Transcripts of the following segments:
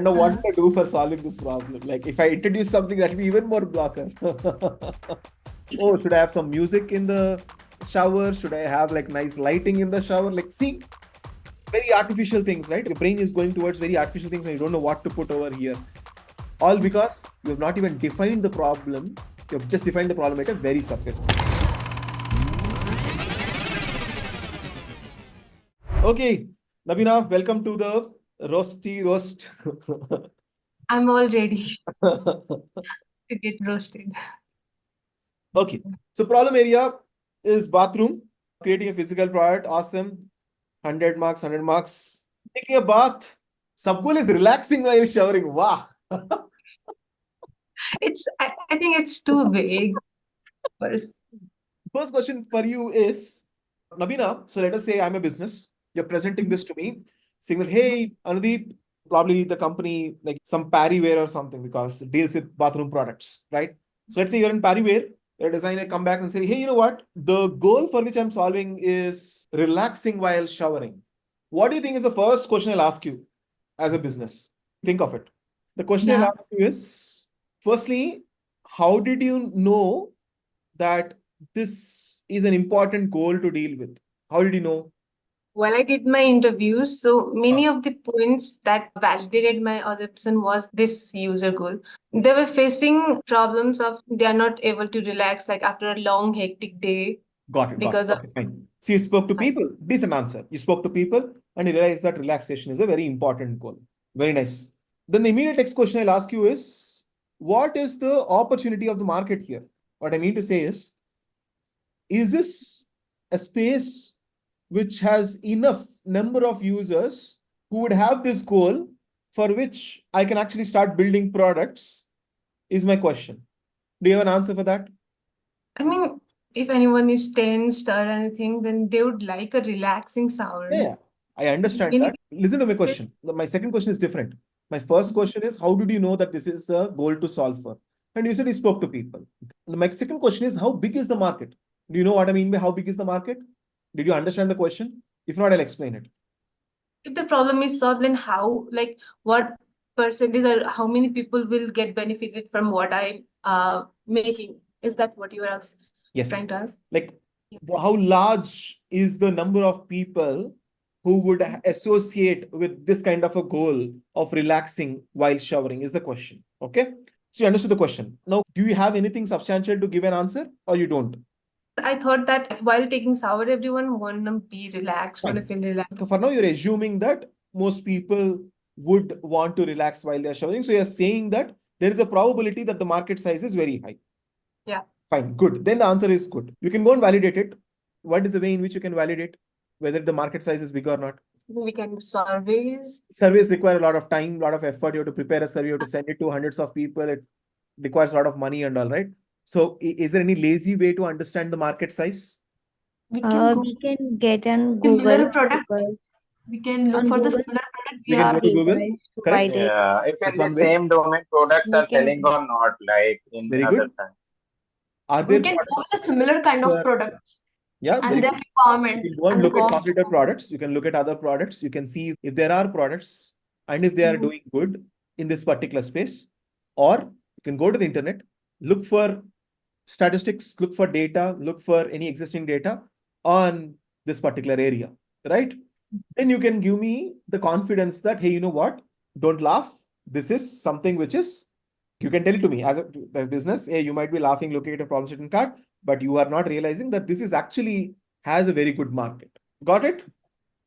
Now, what do I do for solving this problem? Like, if I introduce something that will be even more blocker. Oh, should I have some music in the shower? Should I have like nice lighting in the shower? Like, see, very artificial things, right? Your brain is going towards very artificial things and you don't know what to put over here. All because you have not even defined the problem. You have just defined the problem at a very surface. Okay, Nabina, welcome to the Roasty Roast. I'm all ready to get roasted. Okay, so problem area is bathroom. Creating a physical product, awesome. 100 marks, 100 marks. Taking a bath. Sub goal is relaxing while showering. Wow. I think it's too vague. First. First question for you is, Nabina, so let us say I'm a business. You're presenting this to me, saying that, hey, Anudeep, probably the company, like some Parryware or something, because it deals with bathroom products, right? So let's say you're in Parryware, you're a designer, come back and say, hey, you know what? The goal for which I'm solving is relaxing while showering. What do you think is the first question I'll ask you as a business? Think of it. The question I'll Yeah. ask you is, firstly, how did you know that this is an important goal to deal with? How did you know? While I did my interviews, so many of the points that validated my assumption was this user goal. They were facing problems of they are not able to relax like after a long hectic day Got it. Got it. because of Okay, fine. So you spoke to people. Decent answer. You spoke to people and you realized that relaxation is a very important goal. Very nice. Then the immediate next question I'll ask you is, what is the opportunity of the market here? What I mean to say is this a space which has enough number of users who would have this goal for which I can actually start building products? Is my question. Do you have an answer for that? I mean, if anyone is tensed or anything, then they would like a relaxing sound. Yeah, I understand Many that. Listen to my question. My second question is different. My first question is, how did you know that this is a goal to solve for? And you said you spoke to people. My second question is, how big is the market? Do you know what I mean by how big is the market? Did you understand the question? If not, I'll explain it. if the problem is solved, then how, like, what percentage or how many people will get benefited from what I'm making? Is that what you are trying Yes. to ask? Like, how large is the number of people who would associate with this kind of a goal of relaxing while showering is the question. Okay. So you understood the question. Now, do you have anything substantial to give an answer or you don't? I thought that while taking shower, everyone want to be relaxed, want to Fine. feel relaxed. So for now, you're assuming that most people would want to relax while they're showering. So you're saying that there is a probability that the market size is very high. Yeah. Fine, good. Then the answer is good. You can go and validate it. What is the way in which you can validate whether the market size is big or not? We can do surveys. Surveys require a lot of time, a lot of effort. You have to prepare a survey, you have to send it to hundreds of people. It requires a lot of money and all, right? So, is there any lazy way to understand the market size? We can go We can get on similar Google product. because We can look on for the Google similar product we We can are. go to Google, device to correct? validate. Yeah, if That's in the one way. same domain products We are can selling or not, like in Very other good. sense. Are We there can go with a products? similar kind of products Yeah, very and their good. You performance can go and and the look at cost. competitor products. You can look at other products. You can see if there are products and if they are doing good in this particular space. Or you can go to the internet, look for statistics, look for data, look for any existing data on this particular area, right? Then you can give me the confidence that, hey, you know what? Don't laugh. This is something which is, you can tell it to me as a business. Hey, you might be laughing looking at a problem statement card, but you are not realizing that this is actually has a very good market. Got it?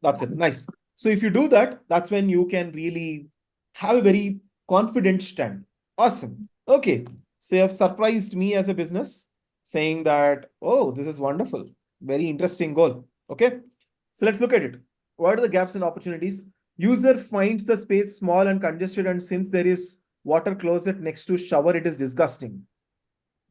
That's it. Nice. So if you do that, that's when you can really have a very confident stand. Awesome. Okay. So you have surprised me as a business saying that, oh, this is wonderful. Very interesting goal. Okay. So let's look at it. What are the gaps and opportunities? User finds the space small and congested, and since there is water closet next to shower, it is disgusting.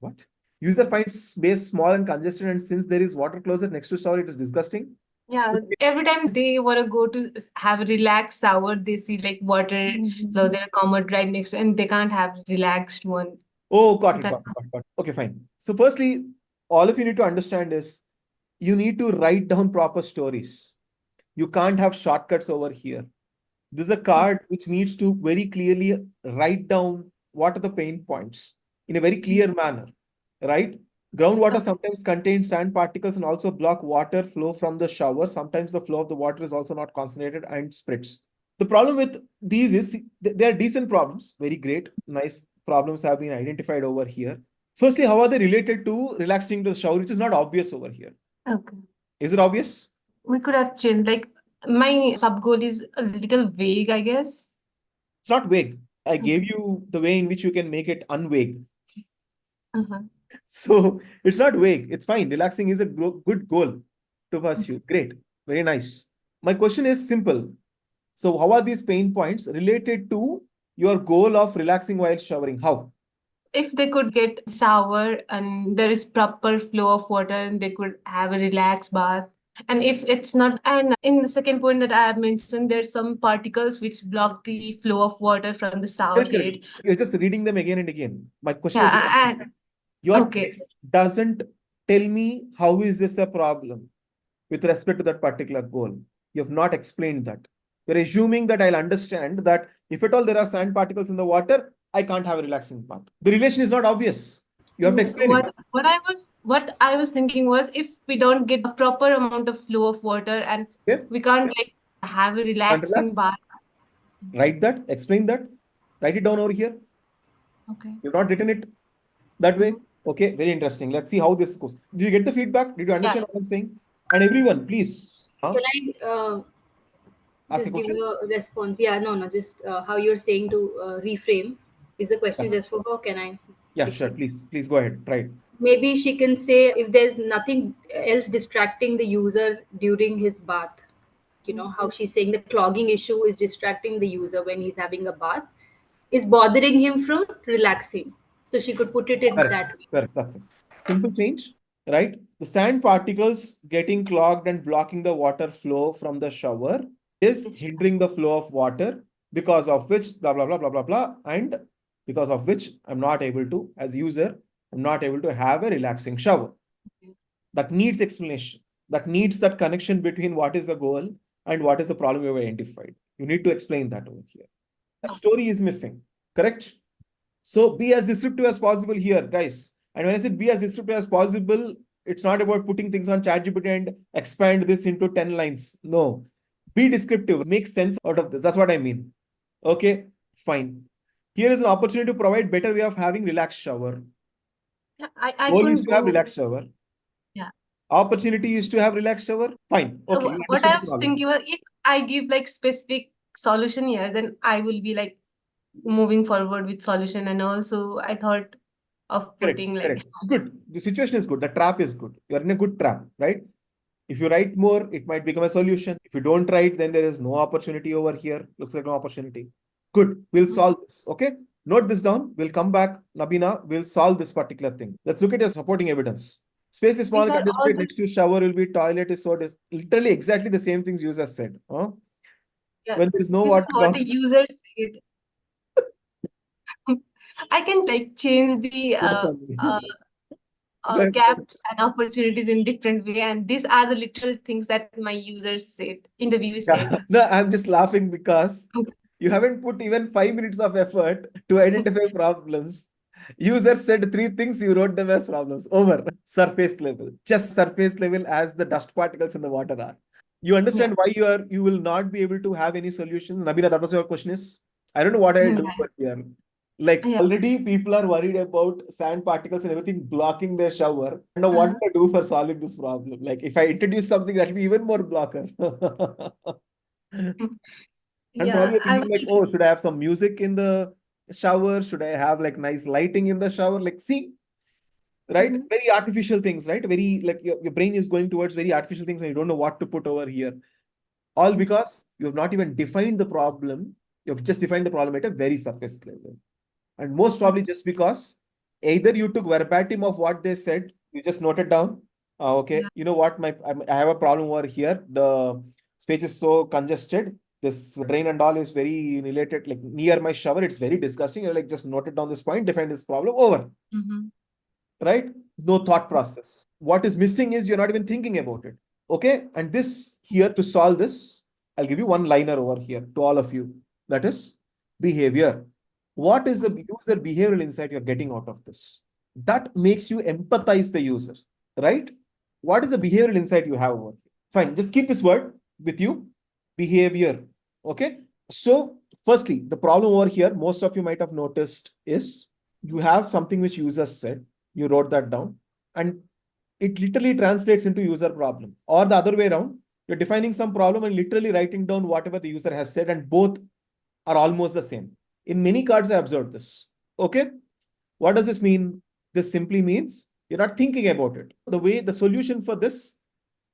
What? User finds space small and congested, and since there is water closet next to shower, it is disgusting. Yeah, every time they want to go to have a relaxed shower, they see like water closet a commode right next to, and they can't have relaxed one. Oh, got it, That got it. Okay, fine. So firstly, all of you need to understand is you need to write down proper stories. You can't have shortcuts over here. This is a card which needs to very clearly write down what are the pain points in a very clear manner, right? Groundwater sometimes contains sand particles and also block water flow from the shower. Sometimes the flow of the water is also not concentrated and spreads. The problem with these is they are decent problems, very great, nice problems have been identified over here. Firstly, how are they related to relaxing the shower, which is not obvious over here? Okay. Is it obvious? We could have changed. Like my sub goal is a little vague, I guess. It's not vague. I gave you the way in which you can make it unvague. So it's not vague. It's fine. Relaxing is a good goal to pursue. Great. Very nice. My question is simple. So how are these pain points related to your goal of relaxing while showering? How? If they could get shower and there is proper flow of water and they could have a relaxed bath. And if it's not, and in the second point that I have mentioned, there's some particles which block the flow of water from the shower Correct, head. correct. You're just reading them again and again. My question is, Yeah, and your okay. text doesn't tell me how is this a problem with respect to that particular goal. You have not explained that. You're assuming that I'll understand that if at all there are sand particles in the water, I can't have a relaxing bath. The relation is not obvious. You have to explain it. What I was thinking was if we don't get a proper amount of flow of water and Okay? we can't like have a Can't relaxing relax. bath. Write that, explain that, write it down over here. Okay. You've not written it that way. Okay, very interesting. Let's see how this goes. Did you get the feedback? Did you understand what I'm saying? And everyone, please. Can I Ask a just give question. a response? Yeah, no, just how you're saying to reframe. Is the question Yeah. just for her? Can I Yeah, pitch sure. in? Please go ahead. Try it. Maybe she can say if there's nothing else distracting the user during his bath. You know how she's saying the clogging issue is distracting the user when he's having a bath, is bothering him from relaxing. So she could put it in Correct. that way. Correct. That's it. Simple change, right? The sand particles getting clogged and blocking the water flow from the shower is hindering the flow of water, because of which blah blah blah blah blah blah, and because of which I'm not able to, as user, I'm not able to have a relaxing shower. That needs explanation. That needs that connection between what is the goal and what is the problem you've identified. You need to explain that over here. That story is missing. Correct? So be as descriptive as possible here, guys. And when I said be as descriptive as possible, it's not about putting things on ChatGPT and expand this into 10 lines. No. Be descriptive. Make sense out of this. That's what I mean. Okay, fine. Here is an opportunity to provide better way of having relaxed shower. I Goal is couldn't to have go. relaxed shower. Yeah. Opportunity is to have relaxed shower. Fine. Okay. You What understood I the was problem. thinking was if I give like specific solution here, then I will be like moving forward with solution. And also I thought of Correct. putting like Correct. Good. The situation is good. The trap is good. You're in a good trap, right? If you write more, it might become a solution. If you don't write, then there is no opportunity over here. Looks like no opportunity. Good. We'll solve this. Okay. Note this down. We'll come back. Nabina, we'll solve this particular thing. Let's look at your supporting evidence. Space is small, these are condensed all space the, next to shower will be toilet is so literally exactly the same things user said. Huh? yeah, When there is no this is water what down. the user said. I can like change the gaps and opportunities in different way, and these are the literal things that my users said, interviewers said. No, I'm just laughing because you haven't put even 5 minutes of effort to identify problems. User said 3 things, you wrote them as problems. Over. Surface level. Just surface level as the dust particles in the water are. You understand why you will not be able to have any solutions? Nabina, that was your question is? I don't know what I do Yeah. but here. Like already people are worried about sand particles and everything blocking their shower. I don't know what to do for solving this problem. Like if I introduce something that will be even more blocker. And probably I thinking was like, oh, should I have some music in the shower? Should I have like nice lighting in the shower? Like, see, right? Very artificial things, right? Very like your brain is going towards very artificial things and you don't know what to put over here. All because you have not even defined the problem. You have just defined the problem at a very surface level. And most probably just because either you took verbatim of what they said, you just noted down. Okay, you know what? I have a problem over here. The space is so congested. This drain and all is very related, like near my shower. It's very disgusting. You're like, just noted down this point, define this problem, over. Right? No thought process. What is missing is you're not even thinking about it. Okay, and this here to solve this, I'll give you one liner over here to all of you. That is behavior. What is the user behavioral insight you're getting out of this? That makes you empathize the user, right? What is the behavioral insight you have over here? Fine, just keep this word with you. Behavior. Okay. So, firstly, the problem over here, most of you might have noticed, is you have something which users said, you wrote that down, and it literally translates into user problem. Or the other way around, you're defining some problem and literally writing down whatever the user has said, and both are almost the same. In many cards, I observed this. Okay. What does this mean? This simply means you're not thinking about it. The solution for this,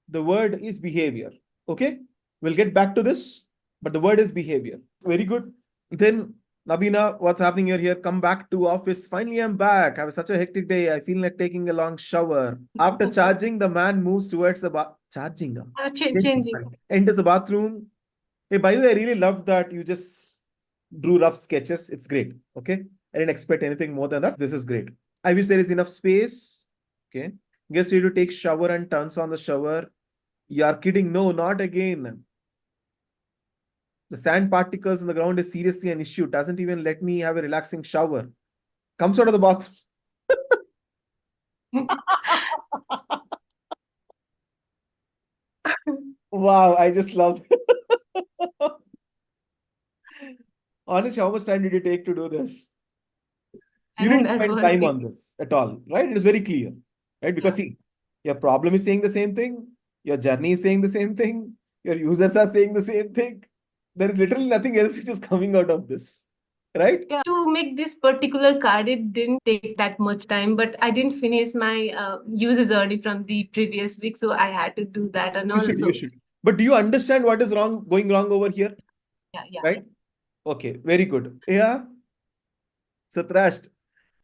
the word is behavior. Okay. We'll get back to this, but the word is behavior. Very good. Then, Nabina, what's happening here? Come back to office. Finally, I'm back. I was such a hectic day. I feel like taking a long shower. After charging, the man moves towards the charging. Changing. Enters the bathroom. Hey, by the way, I really loved that you just drew rough sketches. It's great. Okay. I didn't expect anything more than that. This is great. I wish there is enough space. Okay. Gets ready to take shower and turns on the shower. You are kidding. No, not again. The sand particles on the ground is seriously an issue. Doesn't even let me have a relaxing shower. Comes out of the bathroom. Wow, I just love it. Honestly, how much time did you take to do this? You didn't spend time on this at all, right? It is very clear, right? Because see, your problem is saying the same thing. Your journey is saying the same thing. Your users are saying the same thing. There is literally nothing else which is coming out of this, right? Yeah. To make this particular card, it didn't take that much time, but I didn't finish my user journey from the previous week, so I had to do that and also. You should. But do you understand what is going wrong over here? Yeah. Right? Okay, very good. Yeah. So trashed.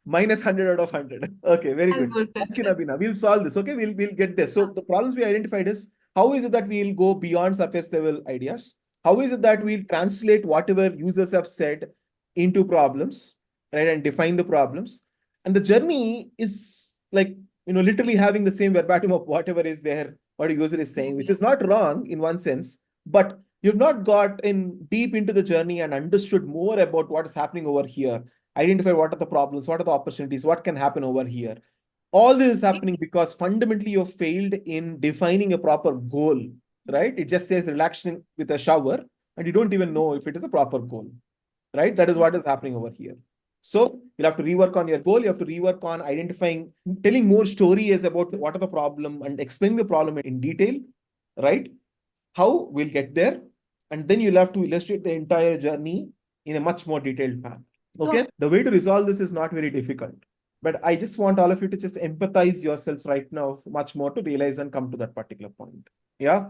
Minus 100 out of 100. Okay, very good. Okay, Nabina, we'll solve this. Okay, we'll get this. So the problems we identified is, how is it that we'll go beyond surface level ideas? How is it that we'll translate whatever users have said into problems, right? And define the problems. And the journey is like, literally having the same verbatim of whatever is there, what a user is saying, which is not wrong in one sense, but you've not got in deep into the journey and understood more about what is happening over here. Identify what are the problems, what are the opportunities, what can happen over here. All this is happening because fundamentally you failed in defining a proper goal, right? It just says relaxing with a shower, and you don't even know if it is a proper goal, right? That is what is happening over here. So you'll have to rework on your goal. You have to rework on identifying, telling more stories about what are the problem and explaining the problem in detail, right? How we'll get there. And then you'll have to illustrate the entire journey in a much more detailed path. Okay. The way to resolve this is not very difficult, but I just want all of you to just empathize yourselves right now much more to realize and come to that particular point. Yeah.